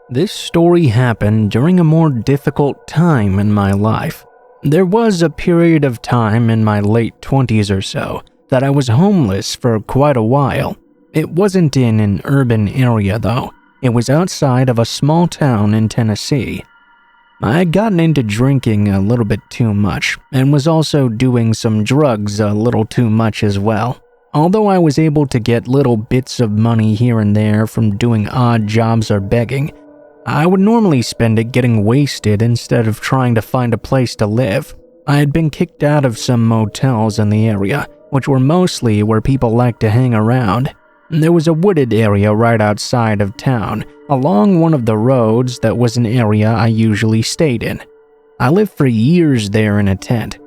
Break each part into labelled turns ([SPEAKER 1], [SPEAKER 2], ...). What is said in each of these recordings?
[SPEAKER 1] This story happened during a more difficult time in my life. There was a period of time in my late 20s or so that I was homeless for quite a while. It wasn't in an urban area though. It was outside of a small town in Tennessee. I had gotten into drinking a little bit too much and was also doing some drugs a little too much as well. Although I was able to get little bits of money here and there from doing odd jobs or begging, I would normally spend it getting wasted instead of trying to find a place to live. I had been kicked out of some motels in the area, which were mostly where people like to hang around. There was a wooded area right outside of town, along one of the roads that was an area I usually stayed in. I lived for years there in a tent,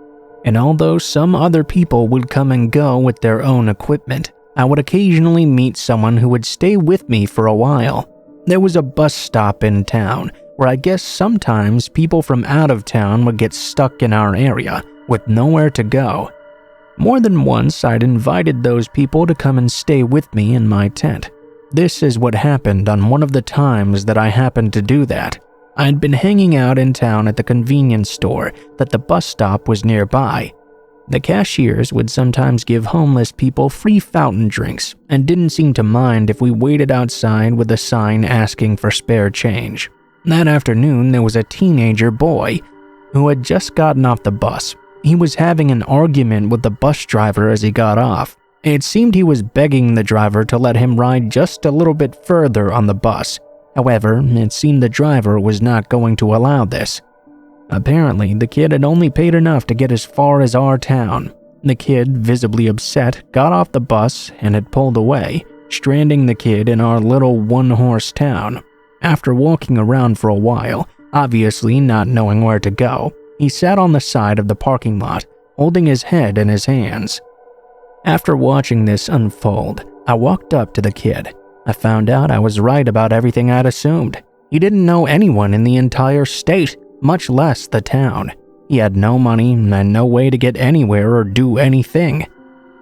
[SPEAKER 1] and although some other people would come and go with their own equipment, I would occasionally meet someone who would stay with me for a while. There was a bus stop in town where I guess sometimes people from out of town would get stuck in our area with nowhere to go. More than once, I'd invited those people to come and stay with me in my tent. This is what happened on one of the times that I happened to do that. I'd been hanging out in town at the convenience store that the bus stop was nearby. The cashiers would sometimes give homeless people free fountain drinks and didn't seem to mind if we waited outside with a sign asking for spare change. That afternoon, there was a teenager boy who had just gotten off the bus. He was having an argument with the bus driver as he got off. It seemed he was begging the driver to let him ride just a little bit further on the bus. However, it seemed the driver was not going to allow this. Apparently, the kid had only paid enough to get as far as our town. The kid, visibly upset, got off the bus and had pulled away, stranding the kid in our little one-horse town. After walking around for a while, obviously not knowing where to go, he sat on the side of the parking lot, holding his head in his hands. After watching this unfold, I walked up to the kid. I found out I was right about everything I'd assumed. He didn't know anyone in the entire state, much less the town. He had no money and no way to get anywhere or do anything.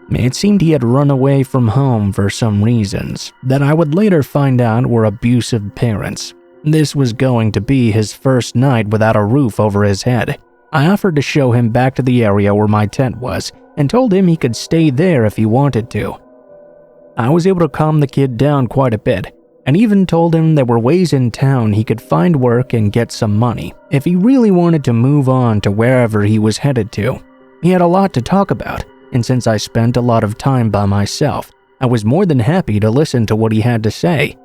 [SPEAKER 1] It seemed he had run away from home for some reasons that I would later find out were abusive parents. This was going to be his first night without a roof over his head. I offered to show him back to the area where my tent was and told him he could stay there if he wanted to. I was able to calm the kid down quite a bit, and even told him there were ways in town he could find work and get some money if he really wanted to move on to wherever he was headed to. He had a lot to talk about, and since I spent a lot of time by myself, I was more than happy to listen to what he had to say.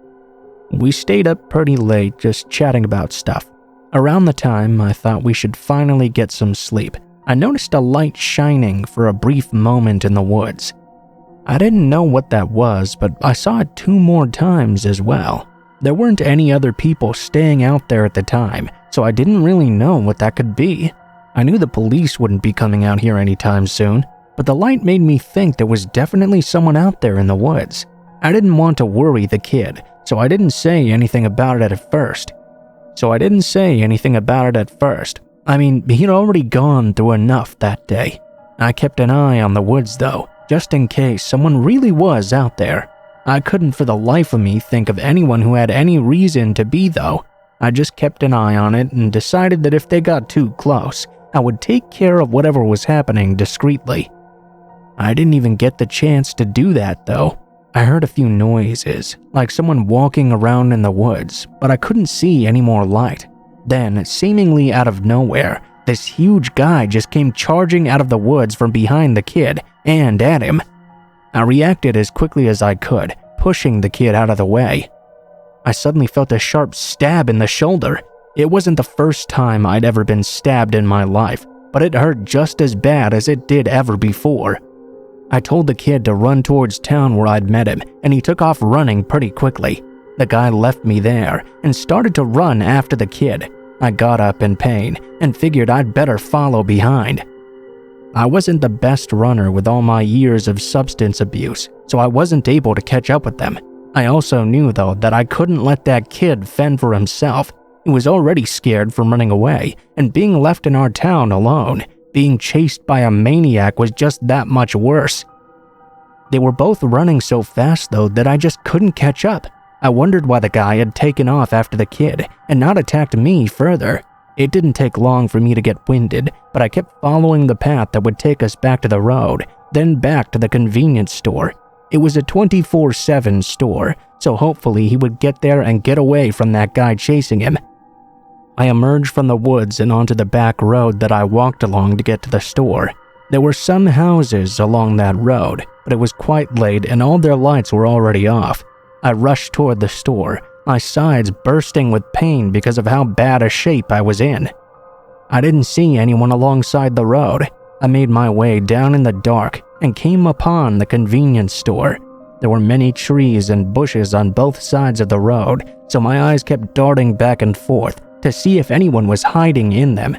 [SPEAKER 1] We stayed up pretty late just chatting about stuff. Around the time I thought we should finally get some sleep, I noticed a light shining for a brief moment in the woods. I didn't know what that was, but I saw it 2 more times as well. There weren't any other people staying out there at the time, so I didn't really know what that could be. I knew the police wouldn't be coming out here anytime soon, but the light made me think there was definitely someone out there in the woods. I didn't want to worry the kid, so I didn't say anything about it at first. I mean, he'd already gone through enough that day. I kept an eye on the woods though, just in case someone really was out there. I couldn't for the life of me think of anyone who had any reason to be though. I just kept an eye on it and decided that if they got too close, I would take care of whatever was happening discreetly. I didn't even get the chance to do that though. I heard a few noises, like someone walking around in the woods, but I couldn't see any more light. Then, seemingly out of nowhere, this huge guy just came charging out of the woods from behind the kid and at him. I reacted as quickly as I could, pushing the kid out of the way. I suddenly felt a sharp stab in the shoulder. It wasn't the first time I'd ever been stabbed in my life, but it hurt just as bad as it did ever before. I told the kid to run towards town where I'd met him, and he took off running pretty quickly. The guy left me there and started to run after the kid. I got up in pain and figured I'd better follow behind. I wasn't the best runner with all my years of substance abuse, so I wasn't able to catch up with them. I also knew though that I couldn't let that kid fend for himself. He was already scared from running away, and being left in our town alone, being chased by a maniac was just that much worse. They were both running so fast though that I just couldn't catch up. I wondered why the guy had taken off after the kid and not attacked me further. It didn't take long for me to get winded, but I kept following the path that would take us back to the road, then back to the convenience store. It was a 24/7 store, so hopefully he would get there and get away from that guy chasing him. I emerged from the woods and onto the back road that I walked along to get to the store. There were some houses along that road, but it was quite late and all their lights were already off. I rushed toward the store, my sides bursting with pain because of how bad a shape I was in. I didn't see anyone alongside the road. I made my way down in the dark and came upon the convenience store. There were many trees and bushes on both sides of the road, so my eyes kept darting back and forth to see if anyone was hiding in them.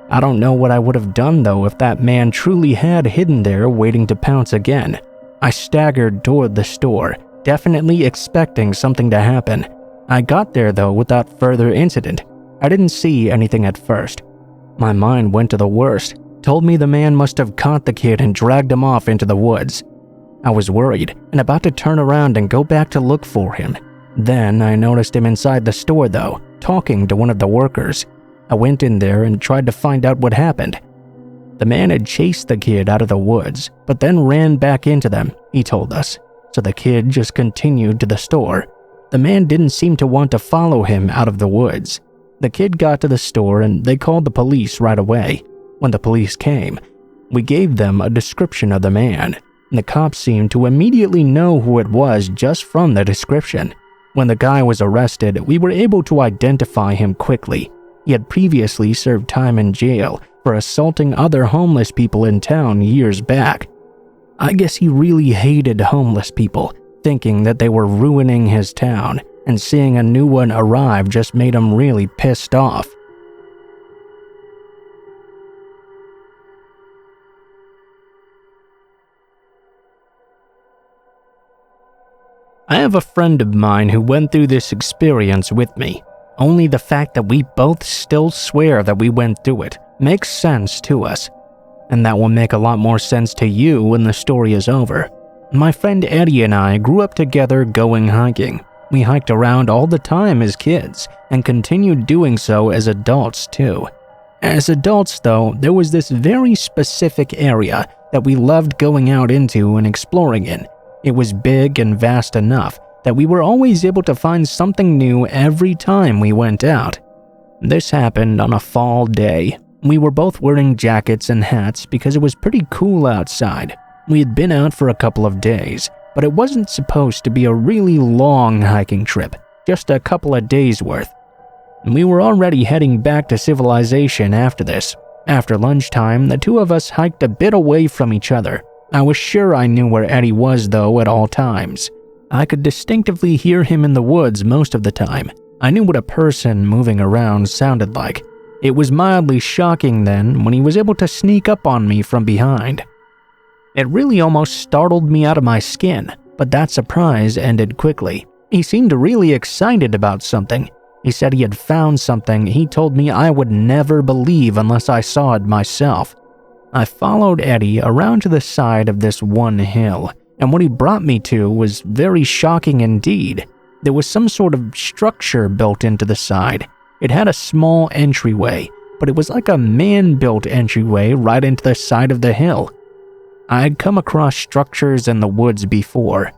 [SPEAKER 1] I don't know what I would have done though if that man truly had hidden there waiting to pounce again. I staggered toward the store, definitely expecting something to happen. I got there though without further incident. I didn't see anything at first. My mind went to the worst, told me the man must have caught the kid and dragged him off into the woods. I was worried and about to turn around and go back to look for him. Then I noticed him inside the store though, talking to one of the workers. I went in there and tried to find out what happened. The man had chased the kid out of the woods, but then ran back into them, he told us. So the kid just continued to the store. The man didn't seem to want to follow him out of the woods. The kid got to the store and they called the police right away. When the police came, we gave them a description of the man. The cops seemed to immediately know who it was just from the description. When the guy was arrested, we were able to identify him quickly. He had previously served time in jail for assaulting other homeless people in town years back. I guess he really hated homeless people, thinking that they were ruining his town, and seeing a new one arrive just made him really pissed off. I have a friend of mine who went through this experience with me. Only the fact that we both still swear that we went through it makes sense to us. And that will make a lot more sense to you when the story is over. My friend Eddie and I grew up together going hiking. We hiked around all the time as kids and continued doing so as adults too. As adults though, there was this very specific area that we loved going out into and exploring in. It was big and vast enough that we were always able to find something new every time we went out. This happened on a fall day. We were both wearing jackets and hats because it was pretty cool outside. We had been out for a couple of days, but it wasn't supposed to be a really long hiking trip, just a couple of days worth. We were already heading back to civilization after this. After lunchtime, the two of us hiked a bit away from each other. I was sure I knew where Eddie was though at all times. I could distinctively hear him in the woods most of the time. I knew what a person moving around sounded like. It was mildly shocking then when he was able to sneak up on me from behind. It really almost startled me out of my skin, but that surprise ended quickly. He seemed really excited about something. He said he had found something he told me I would never believe unless I saw it myself. I followed Eddie around to the side of this one hill, and what he brought me to was very shocking indeed. There was some sort of structure built into the side. It had a small entryway, but it was like a man-built entryway right into the side of the hill. I had come across structures in the woods before,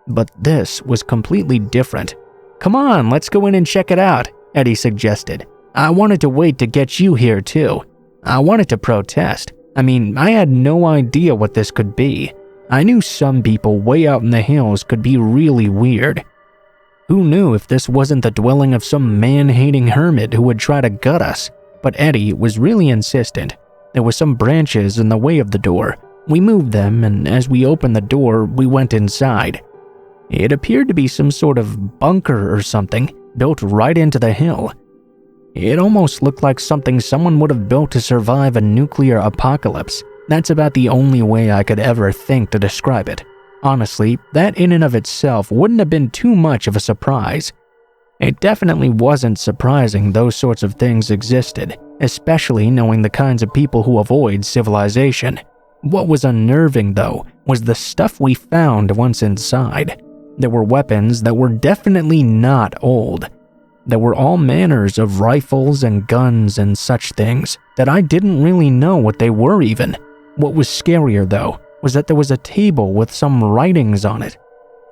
[SPEAKER 1] but this was completely different. "Come on, let's go in and check it out," Eddie suggested. I wanted to wait to get you here too. I wanted to protest. I had no idea what this could be. I knew some people way out in the hills could be really weird. Who knew if this wasn't the dwelling of some man-hating hermit who would try to gut us? But Eddie was really insistent. There were some branches in the way of the door. We moved them, and as we opened the door, we went inside. It appeared to be some sort of bunker or something, built right into the hill. It almost looked like something someone would have built to survive a nuclear apocalypse. That's about the only way I could ever think to describe it. Honestly, that in and of itself wouldn't have been too much of a surprise. It definitely wasn't surprising those sorts of things existed, especially knowing the kinds of people who avoid civilization. What was unnerving, though, was the stuff we found once inside. There were weapons that were definitely not old. There were all manners of rifles and guns and such things that I didn't really know what they were even. What was scarier though was that there was a table with some writings on it.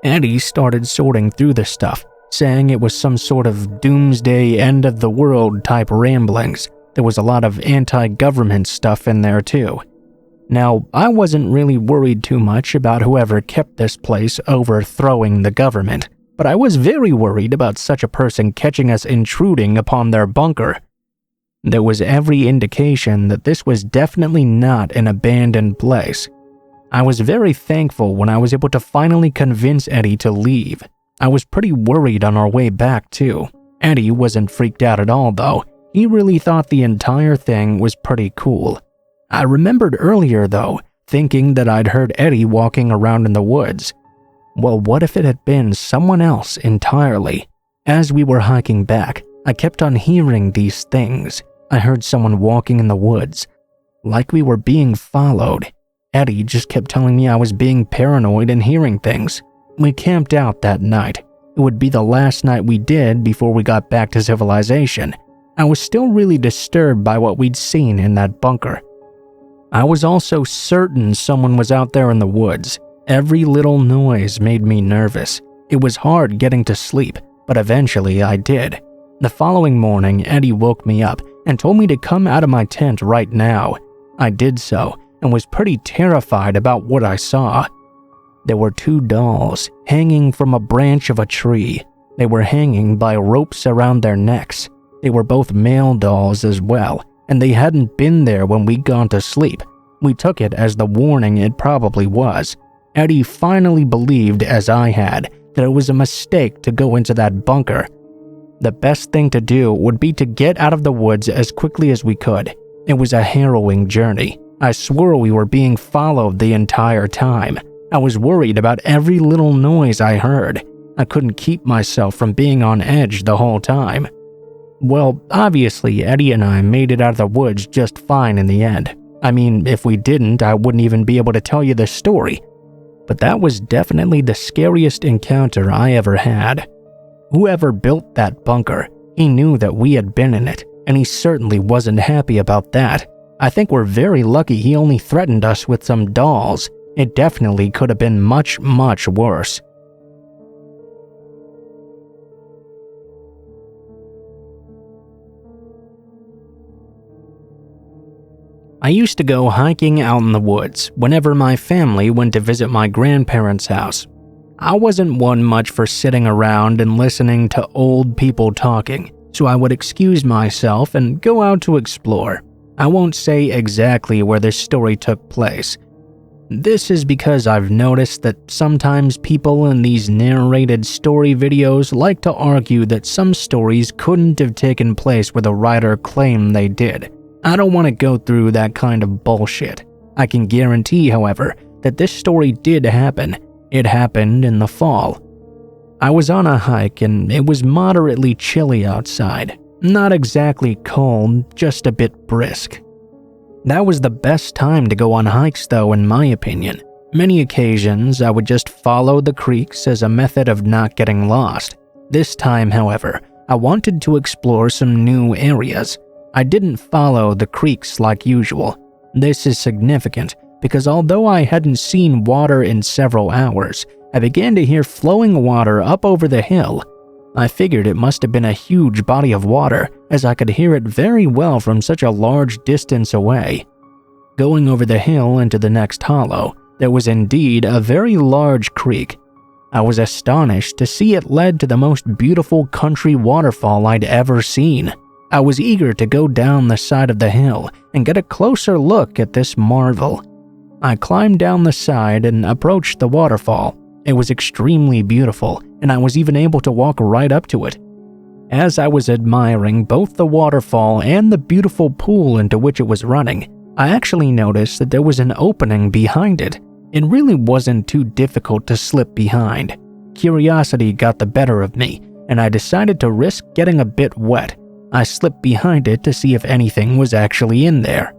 [SPEAKER 1] Eddie started sorting through the stuff, saying it was some sort of doomsday end of the world type ramblings. There was a lot of anti-government stuff in there too. Now, I wasn't really worried too much about whoever kept this place overthrowing the government, but I was very worried about such a person catching us intruding upon their bunker. There was every indication that this was definitely not an abandoned place. I was very thankful when I was able to finally convince Eddie to leave. I was pretty worried on our way back too. Eddie wasn't freaked out at all though. He really thought the entire thing was pretty cool. I remembered earlier though, thinking that I'd heard Eddie walking around in the woods. Well, what if it had been someone else entirely? As we were hiking back, I kept on hearing these things. I heard someone walking in the woods, like we were being followed. Eddie just kept telling me I was being paranoid and hearing things. We camped out that night. It would be the last night we did before we got back to civilization. I was still really disturbed by what we'd seen in that bunker. I was also certain someone was out there in the woods. Every little noise made me nervous. It was hard getting to sleep, but eventually I did. The following morning, Eddie woke me up and told me to come out of my tent right now. I did so and was pretty terrified about what I saw. There were 2 dolls hanging from a branch of a tree. They were hanging by ropes around their necks. They were both male dolls as well, and they hadn't been there when we'd gone to sleep. We took it as the warning it probably was. Eddie finally believed, as I had, that it was a mistake to go into that bunker. The best thing to do would be to get out of the woods as quickly as we could. It was a harrowing journey. I swore we were being followed the entire time. I was worried about every little noise I heard. I couldn't keep myself from being on edge the whole time. Well, obviously, Eddie and I made it out of the woods just fine in the end. I mean, if we didn't, I wouldn't even be able to tell you this story. But that was definitely the scariest encounter I ever had. Whoever built that bunker, he knew that we had been in it, and he certainly wasn't happy about that. I think we're very lucky he only threatened us with some dolls. It definitely could have been much, much worse. I used to go hiking out in the woods whenever my family went to visit my grandparents' house. I wasn't one much for sitting around and listening to old people talking, so I would excuse myself and go out to explore. I won't say exactly where this story took place. This is because I've noticed that sometimes people in these narrated story videos like to argue that some stories couldn't have taken place where the writer claimed they did. I don't want to go through that kind of bullshit. I can guarantee, however, that this story did happen. It happened in the fall. I was on a hike and it was moderately chilly outside. Not exactly cold, just a bit brisk. That was the best time to go on hikes though, in my opinion. Many occasions I would just follow the creeks as a method of not getting lost. This time, however, I wanted to explore some new areas. I didn't follow the creeks like usual. This is significant because although I hadn't seen water in several hours, I began to hear flowing water up over the hill. I figured it must have been a huge body of water, as I could hear it very well from such a large distance away. Going over the hill into the next hollow, there was indeed a very large creek. I was astonished to see it led to the most beautiful country waterfall I'd ever seen. I was eager to go down the side of the hill and get a closer look at this marvel. I climbed down the side and approached the waterfall. It was extremely beautiful, and I was even able to walk right up to it. As I was admiring both the waterfall and the beautiful pool into which it was running, I actually noticed that there was an opening behind it. It really wasn't too difficult to slip behind. Curiosity got the better of me, and I decided to risk getting a bit wet. I slipped behind it to see if anything was actually in there.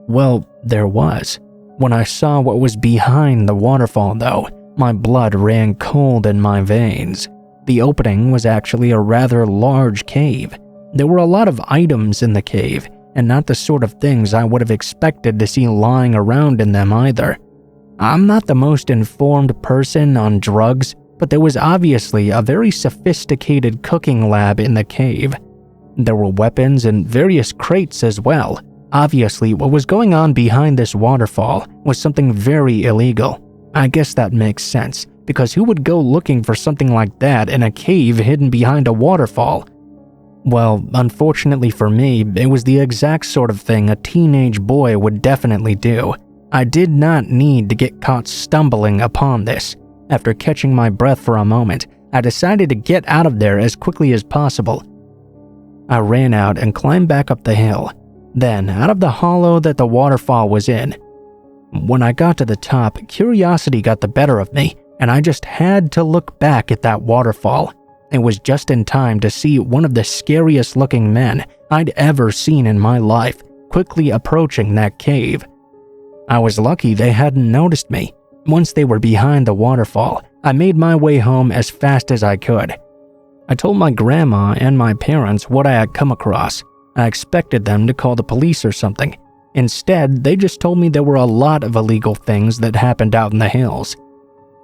[SPEAKER 1] Well, there was. When I saw what was behind the waterfall though, My blood ran cold in my veins. The opening was actually a rather large cave. There were a lot of items in the cave, and not the sort of things I would have expected to see lying around in them either. I'm not the most informed person on drugs, but there was obviously a very sophisticated cooking lab in the cave. There were weapons and various crates as well. Obviously, what was going on behind this waterfall was something very illegal. I guess that makes sense, because who would go looking for something like that in a cave hidden behind a waterfall? Well, unfortunately for me, it was the exact sort of thing a teenage boy would definitely do. I did not need to get caught stumbling upon this. After catching my breath for a moment, I decided to get out of there as quickly as possible. I ran out and climbed back up the hill, then out of the hollow that the waterfall was in. When I got to the top, curiosity got the better of me, and I just had to look back at that waterfall. It was just in time to see one of the scariest looking men I'd ever seen in my life quickly approaching that cave. I was lucky they hadn't noticed me. Once they were behind the waterfall, I made my way home as fast as I could. I told my grandma and my parents what I had come across. I expected them to call the police or something. Instead, they just told me there were a lot of illegal things that happened out in the hills.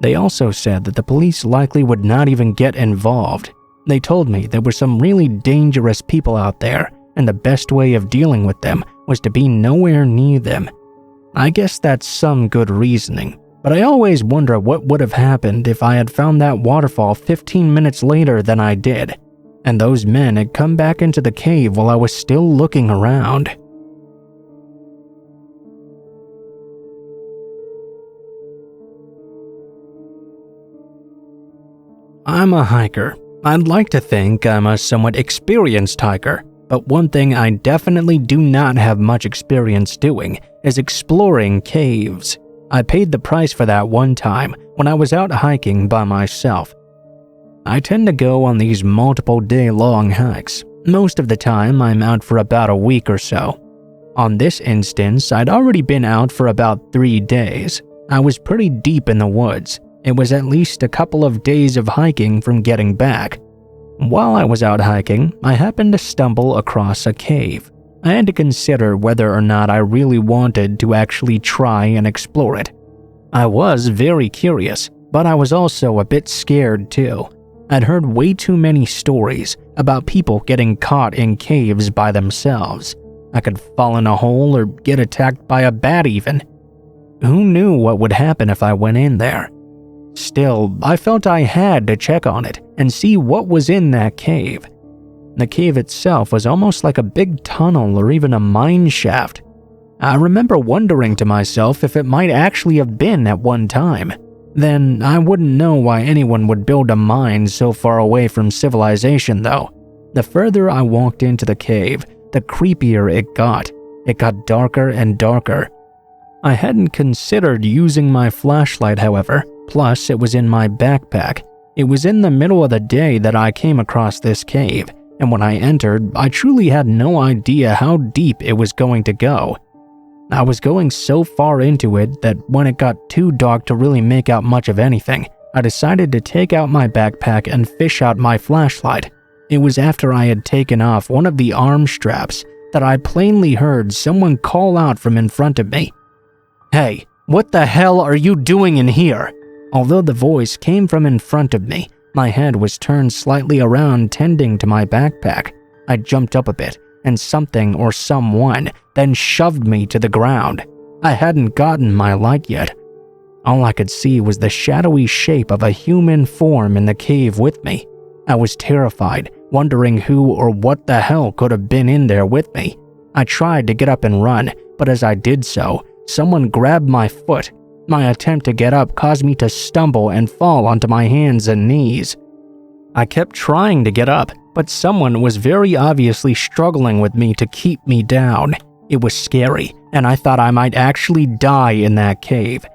[SPEAKER 1] They also said that the police likely would not even get involved. They told me there were some really dangerous people out there, and the best way of dealing with them was to be nowhere near them. I guess that's some good reasoning, but I always wonder what would have happened if I had found that waterfall 15 minutes later than I did, and those men had come back into the cave while I was still looking around. I'm a hiker. I'd like to think I'm a somewhat experienced hiker, but one thing I definitely do not have much experience doing is exploring caves. I paid the price for that one time when I was out hiking by myself. I tend to go on these multiple day-long hikes. Most of the time, I'm out for about a week or so. On this instance, I'd already been out for about 3 days. I was pretty deep in the woods. It was at least a couple of days of hiking from getting back. While I was out hiking, I happened to stumble across a cave. I had to consider whether or not I really wanted to actually try and explore it. I was very curious, but I was also a bit scared too. I'd heard way too many stories about people getting caught in caves by themselves. I could fall in a hole or get attacked by a bat even. Who knew what would happen if I went in there? Still, I felt I had to check on it and see what was in that cave. The cave itself was almost like a big tunnel or even a mine shaft. I remember wondering to myself if it might actually have been at one time. Then I wouldn't know why anyone would build a mine so far away from civilization though. The further I walked into the cave, the creepier it got. It got darker and darker. I hadn't considered using my flashlight, however. Plus, it was in my backpack. It was in the middle of the day that I came across this cave, and when I entered, I truly had no idea how deep it was going to go. I was going so far into it that when it got too dark to really make out much of anything, I decided to take out my backpack and fish out my flashlight. It was after I had taken off one of the arm straps that I plainly heard someone call out from in front of me. "Hey, what the hell are you doing in here?" Although the voice came from in front of me, my head was turned slightly around tending to my backpack. I jumped up a bit, and something or someone then shoved me to the ground. I hadn't gotten my light yet. All I could see was the shadowy shape of a human form in the cave with me. I was terrified, wondering who or what the hell could have been in there with me. I tried to get up and run, but as I did so, someone grabbed my foot. My attempt to get up caused me to stumble and fall onto my hands and knees. I kept trying to get up, but someone was very obviously struggling with me to keep me down. It was scary, and I thought I might actually die in that cave.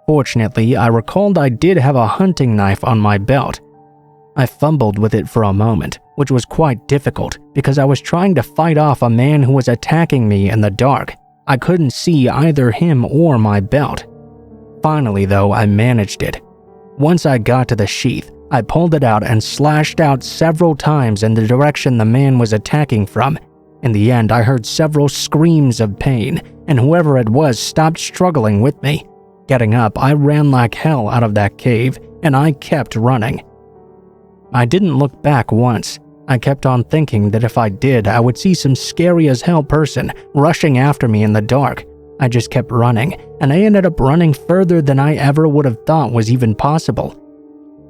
[SPEAKER 1] Fortunately, I recalled I did have a hunting knife on my belt. I fumbled with it for a moment, which was quite difficult because I was trying to fight off a man who was attacking me in the dark. I couldn't see either him or my belt. Finally, though, I managed it. Once I got to the sheath, I pulled it out and slashed out several times in the direction the man was attacking from. In the end, I heard several screams of pain, and whoever it was stopped struggling with me. Getting up, I ran like hell out of that cave, and I kept running. I didn't look back once. I kept on thinking that if I did, I would see some scary as hell person rushing after me in the dark. I just kept running, and I ended up running further than I ever would have thought was even possible.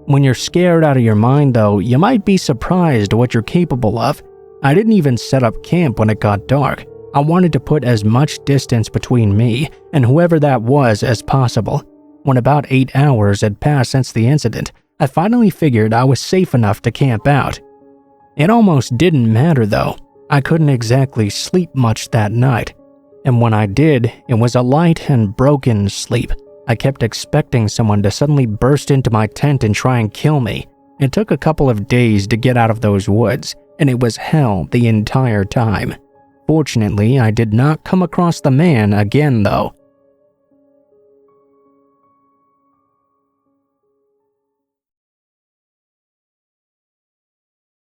[SPEAKER 1] When you're scared out of your mind though, you might be surprised what you're capable of. I didn't even set up camp when it got dark. I wanted to put as much distance between me and whoever that was as possible. When about 8 hours had passed since the incident, I finally figured I was safe enough to camp out. It almost didn't matter though. I couldn't exactly sleep much that night. And when I did, it was a light and broken sleep. I kept expecting someone to suddenly burst into my tent and try and kill me. It took a couple of days to get out of those woods, and it was hell the entire time. Fortunately, I did not come across the man again though.